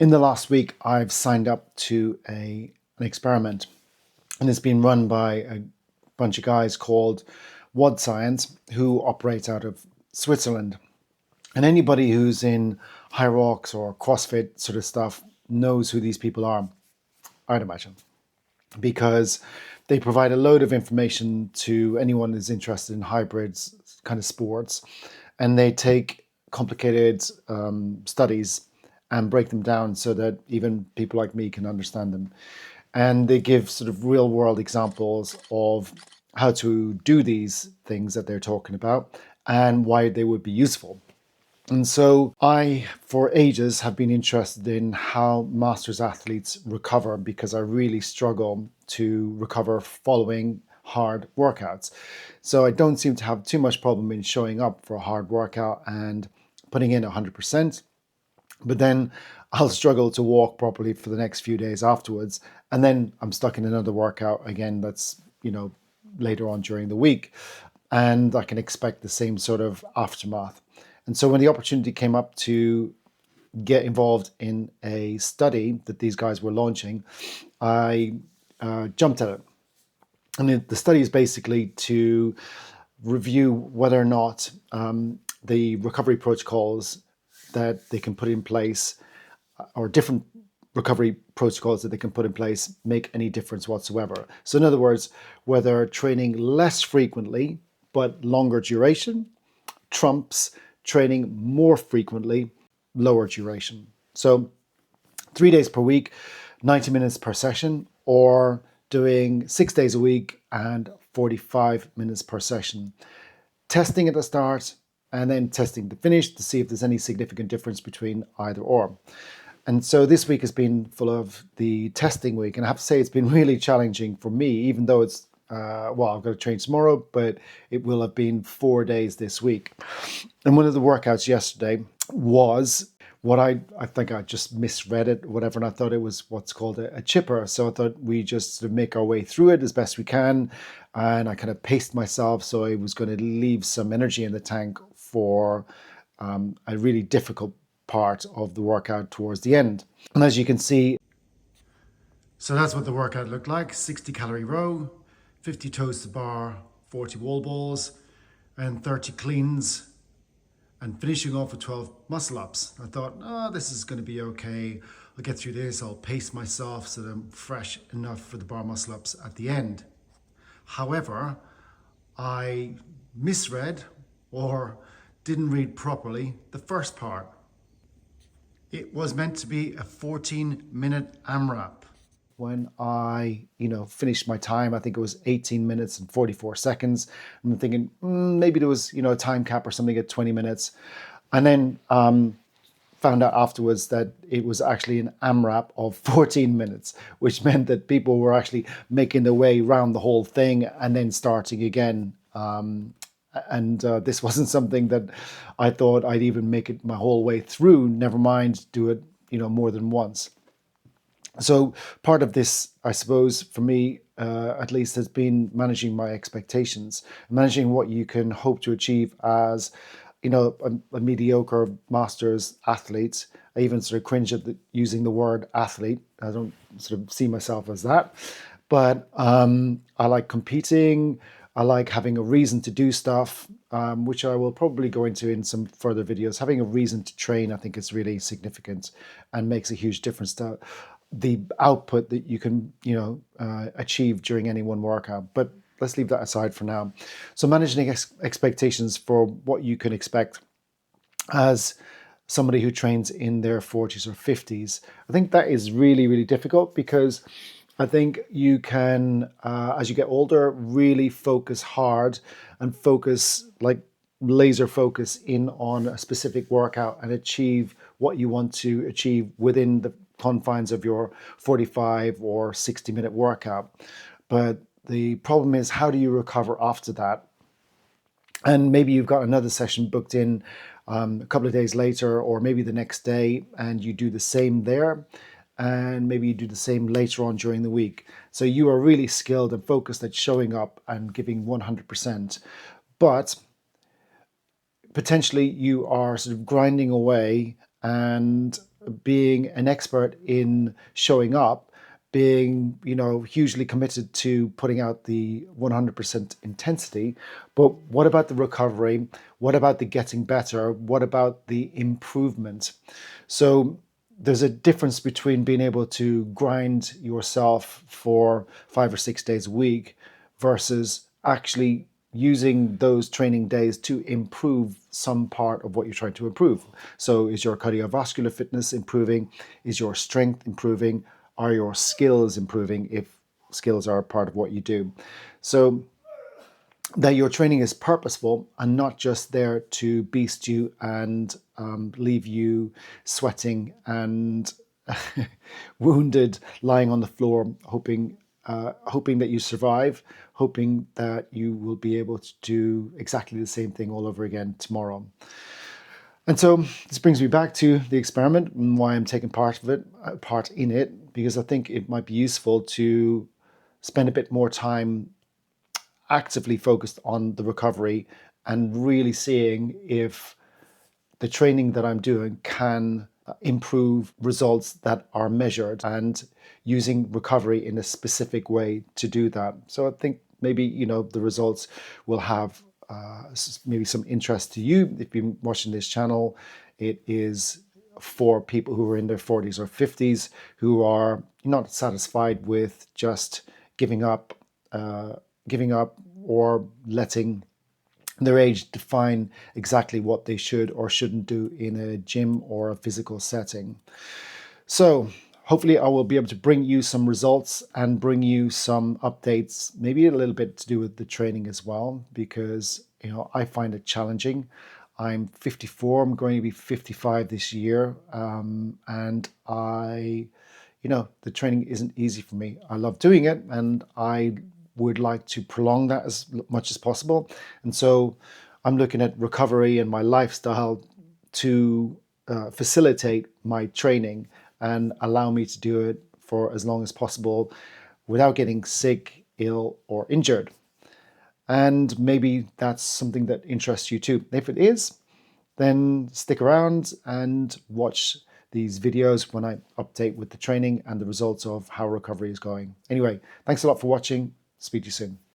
In the last week, I've signed up to an experiment, and it's been run by a bunch of guys called Wod Science, who operate out of Switzerland. And anybody who's in HYROX or CrossFit sort of stuff knows who these people are, I'd imagine, because they provide a load of information to anyone who's interested in hybrids kind of sports, and they take complicated studies and break them down so that even people like me can understand them. And they give sort of real world examples of how to do these things that they're talking about and why they would be useful. And so I, for ages, have been interested in how masters athletes recover, because I really struggle to recover following hard workouts. So I don't seem to have too much problem in showing up for a hard workout and putting in 100%. But then I'll struggle to walk properly for the next few days afterwards. And then I'm stuck in another workout again that's, later on during the week. And I can expect the same sort of aftermath. And so when the opportunity came up to get involved in a study that these guys were launching, I jumped at it. And the study is basically to review whether or not the recovery protocols that they can put in place, or different recovery protocols that they can put in place, make any difference whatsoever. So in other words, whether training less frequently but longer duration trumps training more frequently, lower duration. So 3 days per week, 90 minutes per session, or doing 6 days a week and 45 minutes per session. Testing at the start and then testing the finish to see if there's any significant difference between either or. And so this week has been full of the testing week, and I have to say it's been really challenging for me, even though it's I've got to train tomorrow, but it will have been 4 days this week. And one of the workouts yesterday was what I think I just misread it, whatever, and I thought it was what's called a chipper. So I thought we just sort of make our way through it as best we can. And I kind of paced myself, so I was going to leave some energy in the tank for a really difficult part of the workout towards the end. And as you can see, so that's what the workout looked like: 60 calorie row, 50 toes to bar, 40 wall balls, and 30 cleans, and finishing off with 12 muscle ups. I thought, this is going to be okay. I'll get through this. I'll pace myself so that I'm fresh enough for the bar muscle ups at the end. However, I misread or didn't read properly the first part. It was meant to be a 14-minute AMRAP. When I, finished my time, I think it was 18 minutes and 44 seconds. I'm thinking maybe there was, a time cap or something at 20 minutes. And then found out afterwards that it was actually an AMRAP of 14 minutes, which meant that people were actually making their way around the whole thing and then starting again. And this wasn't something that I thought I'd even make it my whole way through, never mind do it, more than once. So part of this, I suppose, for me, at least, has been managing my expectations, managing what you can hope to achieve as, a mediocre masters athlete. I even sort of cringe at using the word athlete. I don't sort of see myself as that. But I like competing. I like having a reason to do stuff, which I will probably go into in some further videos. Having a reason to train, I think, is really significant and makes a huge difference to the output that you can, achieve during any one workout. But let's leave that aside for now. So managing expectations for what you can expect as somebody who trains in their 40s or 50s, I think that is really, really difficult, because I think you can, as you get older, really focus hard and focus, like laser focus in on a specific workout and achieve what you want to achieve within the confines of your 45 or 60-minute workout. But the problem is, how do you recover after that? And maybe you've got another session booked in a couple of days later, or maybe the next day, and you do the same there. And maybe you do the same later on during the week. So you are really skilled and focused at showing up and giving 100%. But potentially you are sort of grinding away and being an expert in showing up, being, hugely committed to putting out the 100% intensity. But what about the recovery? What about the getting better? What about the improvement? So there's a difference between being able to grind yourself for 5 or 6 days a week versus actually using those training days to improve some part of what you're trying to improve. So is your cardiovascular fitness improving? Is your strength improving? Are your skills improving, if skills are a part of what you do? So that your training is purposeful and not just there to beast you and leave you sweating and wounded, lying on the floor, hoping that you survive, hoping that you will be able to do exactly the same thing all over again tomorrow. And so this brings me back to the experiment and why I'm taking part in it, because I think it might be useful to spend a bit more time actively focused on the recovery and really seeing if the training that I'm doing can improve results that are measured, and using recovery in a specific way to do that. So I think maybe, the results will have maybe some interest to you if you've been watching this channel. It is for people who are in their 40s or 50s who are not satisfied with just giving up, or letting their age define exactly what they should or shouldn't do in a gym or a physical setting. So hopefully I will be able to bring you some results and bring you some updates, maybe a little bit to do with the training as well, because I find it challenging. I'm 54, I'm going to be 55 this year, and the training isn't easy for me. I love doing it, and I would like to prolong that as much as possible. And so I'm looking at recovery and my lifestyle to facilitate my training and allow me to do it for as long as possible without getting sick, ill, or injured. And maybe that's something that interests you too. If it is, then stick around and watch these videos when I update with the training and the results of how recovery is going. Anyway, thanks a lot for watching. Speak to you soon.